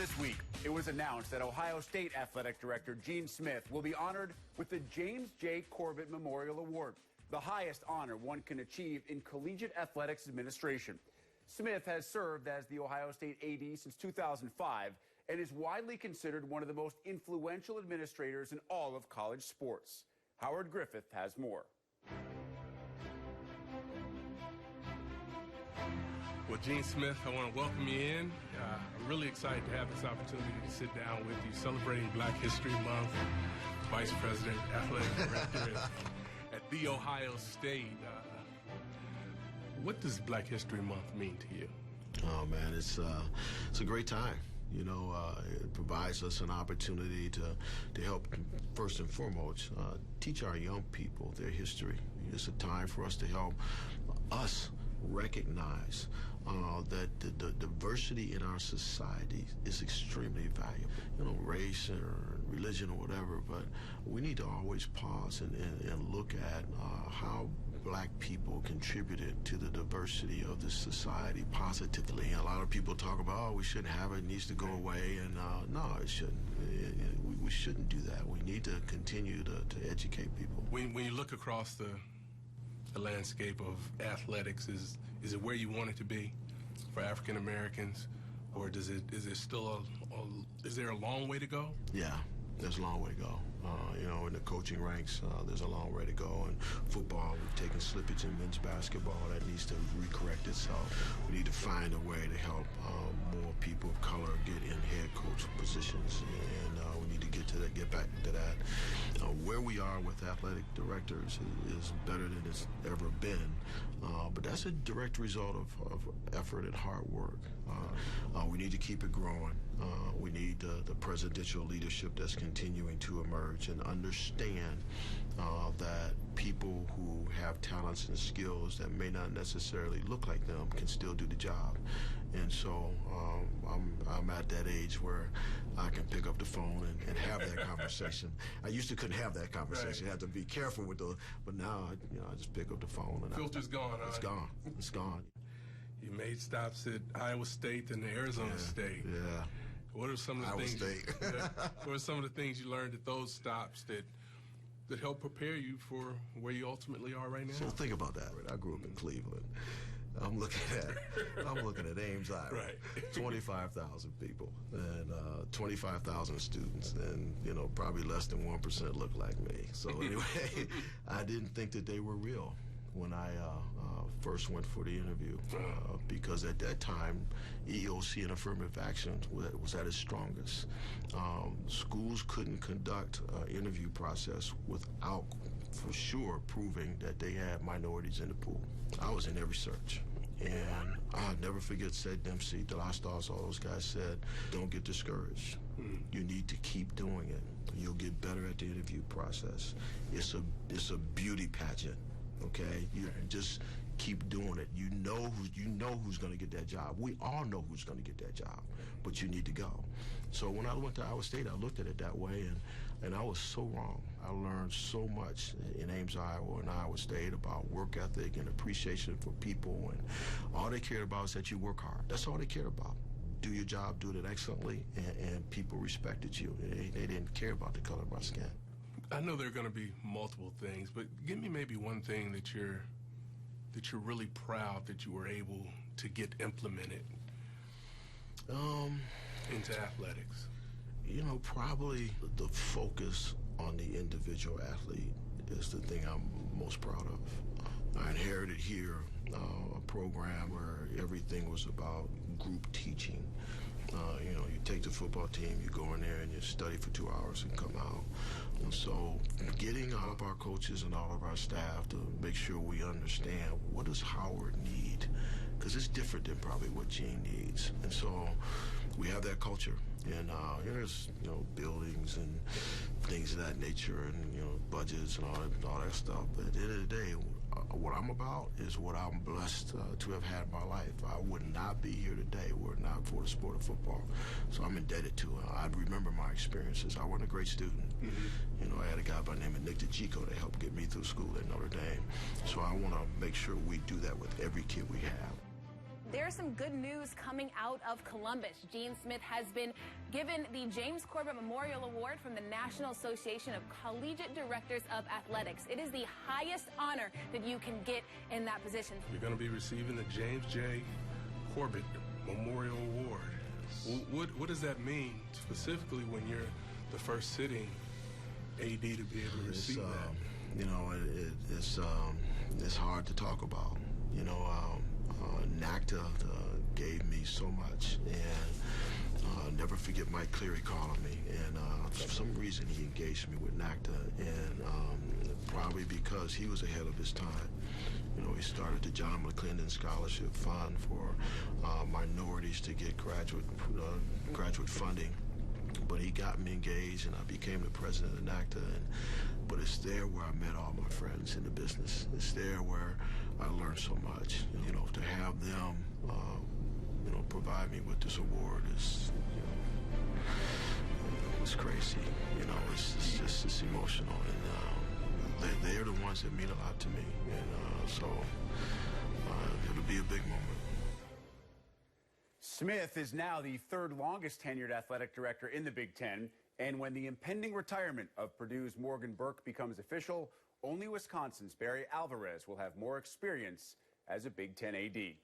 this week, it was announced that Ohio State Athletic Director Gene Smith will be honored with the James J. Corbett Memorial Award, the highest honor one can achieve in collegiate athletics administration. Smith has served as the Ohio State AD since 2005 and is widely considered one of the most influential administrators in all of college sports. Howard Griffith has more. Well, Gene Smith, I want to welcome you in. I'm really excited to have this opportunity to sit down with you, celebrating Black History Month, Vice President, Athletic Director at The Ohio State. What does Black History Month mean to you? Oh, man, it's a great time. You know, it provides us an opportunity to help, first and foremost, teach our young people their history. It's a time for us to help us recognize that the diversity in our society is extremely valuable. You know, race or religion or whatever, but we need to always pause and look at how Black people contributed to the diversity of this society positively. A lot of people talk about, oh, we shouldn't have it, it needs to go away, and no, it shouldn't. We shouldn't do that. We need to continue to educate people. When you look across the landscape of athletics, is it where you want it to be for African Americans, or is there a long way to go? Yeah, there's a long way to go. You know, in the coaching ranks, there's a long way to go. In football, we've taken slippage in men's basketball. That needs to recorrect itself. We need to find a way to help more people of color get in head coach positions, and we need to get back to that. Where we are with athletic directors is better than it's ever been, but that's a direct result of effort and hard work. We need to keep it growing. We need the presidential leadership that's continuing to emerge and understand that people who have talents and skills that may not necessarily look like them can still do the job. And so I'm at that age where I can pick up the phone and have that conversation. I used to couldn't have that conversation. Right. I had to be careful with but now I just pick up the phone and filter's gone. It's gone. It's gone. You made stops at Iowa State and Arizona State. Yeah. What are some of the what are some of the things you learned at those stops that help prepare you for where you ultimately are right now? So think about that. I grew up in Cleveland. I'm looking at Ames, Iowa. Right. 25,000 people and 25,000 students, and probably less than 1% look like me. So anyway, I didn't think that they were real when I first went for the interview, because at that time, EEOC and affirmative action was at its strongest. Schools couldn't conduct an interview process without, for sure, proving that they had minorities in the pool. I was in every search. And I'll never forget Sid Dempsey, DeLastos, all those guys said, don't get discouraged. You need to keep doing it. You'll get better at the interview process. It's a beauty pageant. Okay, you just keep doing it. You know who's going to get that job. We all know who's going to get that job, but you need to go. So when I went to Iowa State, I looked at it that way, and I was so wrong. I learned so much in Ames, Iowa, and Iowa State about work ethic and appreciation for people, and all they cared about is that you work hard. That's all they cared about. Do your job, do it excellently, and people respected you. They didn't care about the color of my skin. I know there are going to be multiple things, but give me maybe one thing that you're really proud that you were able to get implemented into athletics. Probably the focus on the individual athlete is the thing I'm most proud of. I inherited here a program where everything was about group teaching. You take the football team, you go in there and you study for 2 hours and come out. And so getting all of our coaches and all of our staff to make sure we understand what does Howard need, because it's different than probably what Gene needs. And so we have that culture. And there's buildings and things of that nature, and budgets and all that stuff. But at the end of the day, what I'm about is what I'm blessed to have had in my life. I would not be here today were it not for the sport of football. So I'm indebted to it. I remember my experiences. I wasn't a great student. I had a guy by the name of Nick DeChico that helped get me through school at Notre Dame. So I want to make sure we do that with every kid we have. There's some good news coming out of Columbus. Gene Smith has been given the James Corbett Memorial Award from the National Association of Collegiate Directors of Athletics. It is the highest honor that you can get in that position. You're going to be receiving the James J. Corbett Memorial Award. What does that mean specifically when you're the first sitting AD to be able to receive that? You know, it's hard to talk about. You know, NACDA gave me so much, and never forget Mike Cleary calling me, and for some reason he engaged me with NACDA, and probably because he was ahead of his time. You know, he started the John McClendon Scholarship Fund for minorities to get graduate funding. But he got me engaged, and I became the president of NACDA. But it's there where I met all my friends in the business. It's there where I learned so much. You know, to have them, you know, provide me with this award is, you know, it's crazy. You know, it's emotional, and they're the ones that mean a lot to me, and so it'll be a big moment. Smith is now the third longest tenured athletic director in the Big Ten, and when the impending retirement of Purdue's Morgan Burke becomes official, only Wisconsin's Barry Alvarez will have more experience as a Big Ten AD.